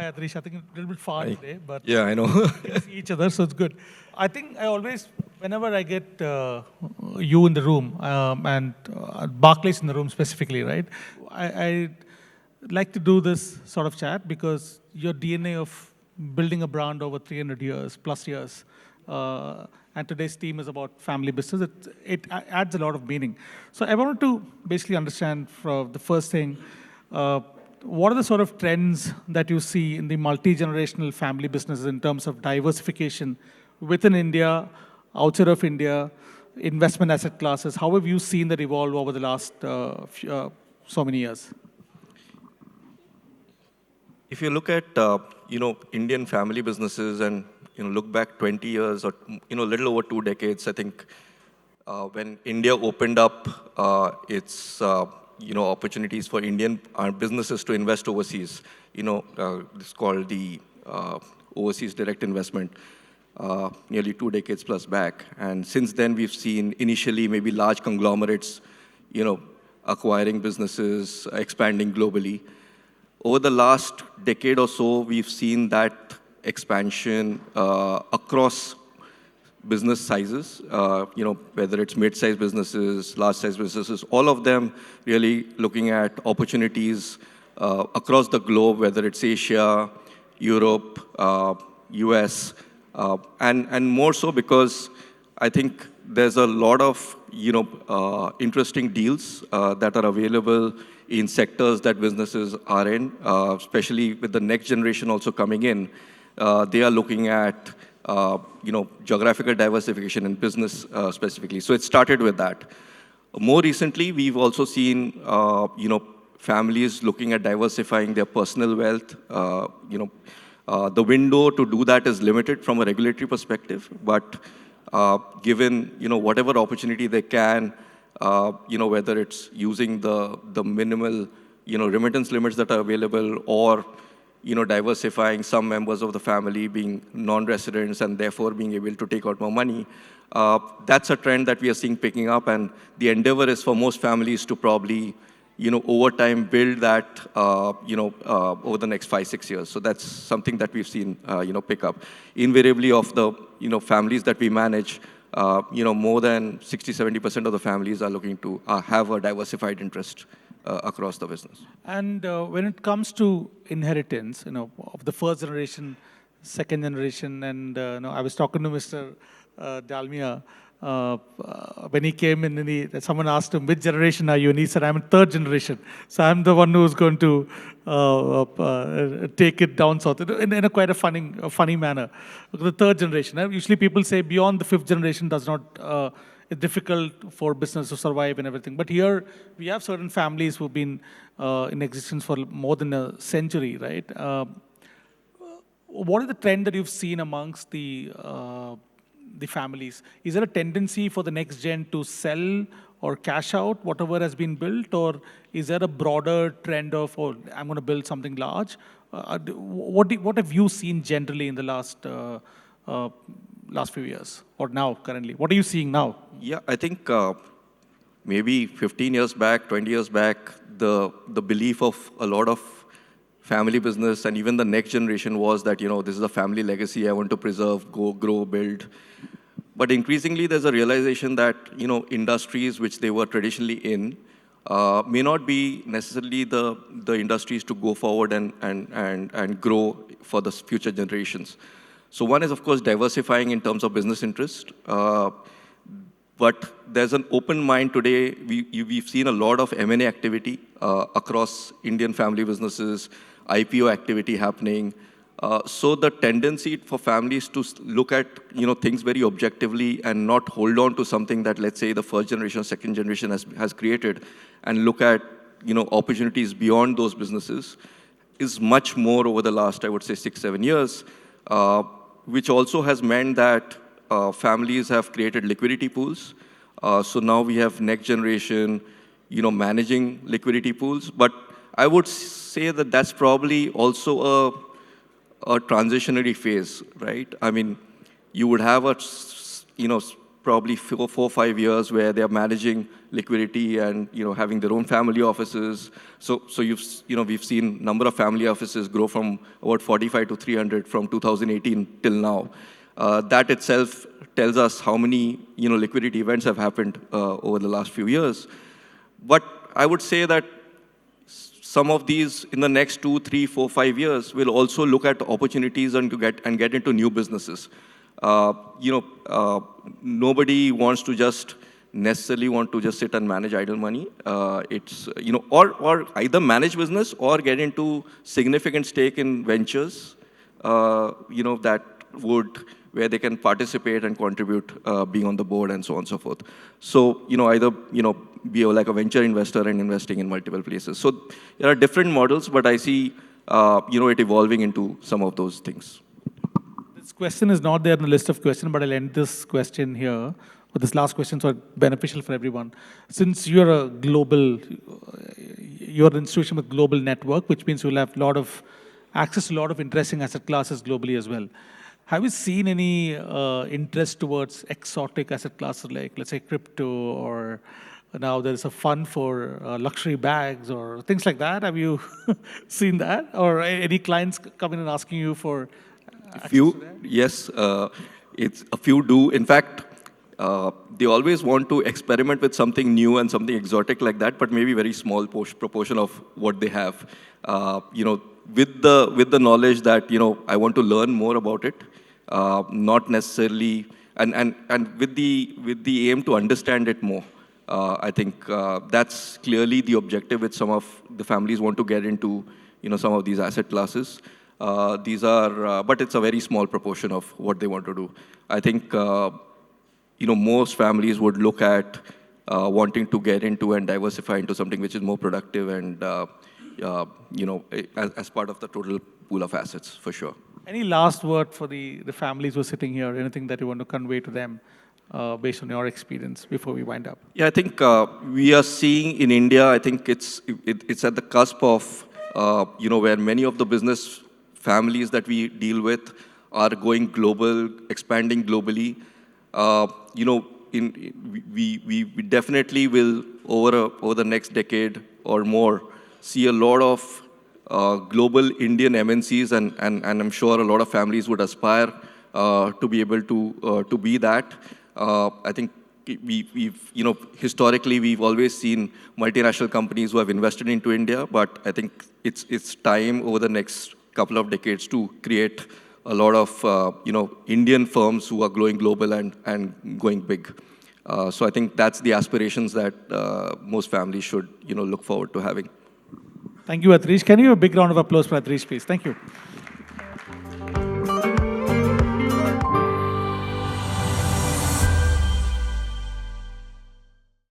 Hi, Adrish. I think a little bit far today, but Yeah, I know. we can see each other, so it's good. I think I always, whenever I get you in the room and Barclays in the room specifically, right? I like to do this sort of chat because your DNA of building a brand over 300 years, plus years, and today's theme is about family business. It adds a lot of meaning. So I wanted to basically understand from the first thing, what are the sort of trends that you see in the multi-generational family businesses in terms of diversification within India, outside of India, investment asset classes? How have you seen that evolve over the last so many years? If you look at Indian family businesses and look back 20 years or little over 2 decades, I think when India opened up its opportunities for Indian businesses to invest overseas, it's called the overseas direct investment, nearly 2 decades plus back. And since then, we've seen initially maybe large conglomerates, acquiring businesses, expanding globally. Over the last decade or so, we've seen that expansion across business sizes, whether it's mid-sized businesses, large-sized businesses, all of them really looking at opportunities across the globe, whether it's Asia, Europe, US, and more so because I think there's a lot of interesting deals that are available in sectors that businesses are in, especially with the next generation also coming in. They are looking at geographical diversification in business specifically. So it started with that. More recently, we've also seen families looking at diversifying their personal wealth. The window to do that is limited from a regulatory perspective, but given whatever opportunity they can, whether it's using the minimal remittance limits that are available or diversifying some members of the family being non-residents and therefore being able to take out more money. That's a trend that we are seeing picking up, and the endeavor is for most families to probably, over time build that, over the next 5-6 years. So that's something that we've seen, pick up. Invariably of the, families that we manage, more than 60-70% of the families are looking to have a diversified interest across the business. And when it comes to inheritance, of the first generation, second generation, and I was talking to Mr. Dalmia when he came in, and someone asked him, "Which generation are you?" And he said, "I'm in third generation, so I'm the one who's going to take it down south," in a quite a funny manner. The third generation. Usually, people say beyond the fifth generation does not. It's difficult for business to survive and everything. But here, we have certain families who've been in existence for more than a century, right? What is the trend that you've seen amongst the families? Is there a tendency for the next gen to sell or cash out whatever has been built? Or is there a broader trend of, oh, I'm going to build something large? What have you seen generally in the last few years, or now, currently? What are you seeing now? Yeah, I think maybe 15 years back, 20 years back, the belief of a lot of family business and even the next generation was that, this is a family legacy I want to preserve, grow, build. But increasingly, there's a realization that, industries which they were traditionally in may not be necessarily the industries to go forward and grow for the future generations. So one is, of course, diversifying in terms of business interest. But there's an open mind today. We've seen a lot of M&A activity across Indian family businesses, IPO activity happening. So the tendency for families to look at things very objectively and not hold on to something that, let's say, the first generation or second generation has created, and look at opportunities beyond those businesses is much more over the last, I would say, 6-7 years, which also has meant that families have created liquidity pools. So now we have next generation, managing liquidity pools. But I would say that that's probably also a transitionary phase, right? I mean, you would have probably 4 or 5 years where they are managing liquidity and having their own family offices. So we've seen number of family offices grow from about 45 to 300 from 2018 till now. That itself tells us how many liquidity events have happened over the last few years. But I would say that some of these in the next 2, 3, 4, 5 years will also look at opportunities and get into new businesses. Nobody wants to just necessarily want to just sit and manage idle money. It's or either manage business or get into significant stake in ventures. That would where they can participate and contribute, being on the board and so on and so forth. So either be like a venture investor and investing in multiple places. So there are different models, but I see it evolving into some of those things. This question is not there in the list of questions, but I'll end this question here. But this last question is beneficial for everyone. Since you're a global, you're an institution with global network, which means you'll have access to a lot of interesting asset classes globally as well. Have you seen any interest towards exotic asset classes like, let's say, crypto, or now there's a fund for luxury bags or things like that? Have you seen that? Or any clients coming and asking you for access to that? Yes, it's a few do. In fact, they always want to experiment with something new and something exotic like that, but maybe very small proportion of what they have. With the knowledge that I want to learn more about it, not necessarily, and with the aim to understand it more. I think that's clearly the objective which some of the families want to get into, some of these asset classes. These are, but it's a very small proportion of what they want to do. I think, most families would look at wanting to get into and diversify into something which is more productive and, as part of the total pool of assets, for sure. Any last word for the families who are sitting here? Anything that you want to convey to them based on your experience before we wind up? Yeah, I think we are seeing in India, I think it's at the cusp of, where many of the business families that we deal with are going global, expanding globally. We definitely will, over the next decade or more, see a lot of global Indian MNCs, and I'm sure a lot of families would aspire to be able to be that. I think we've historically we've always seen multinational companies who have invested into India, but I think it's time over the next couple of decades to create a lot of Indian firms who are going global and going big. So I think that's the aspirations that most families should look forward to having. Thank you, Adrish. Can you give a big round of applause for Adrish, please? Thank you.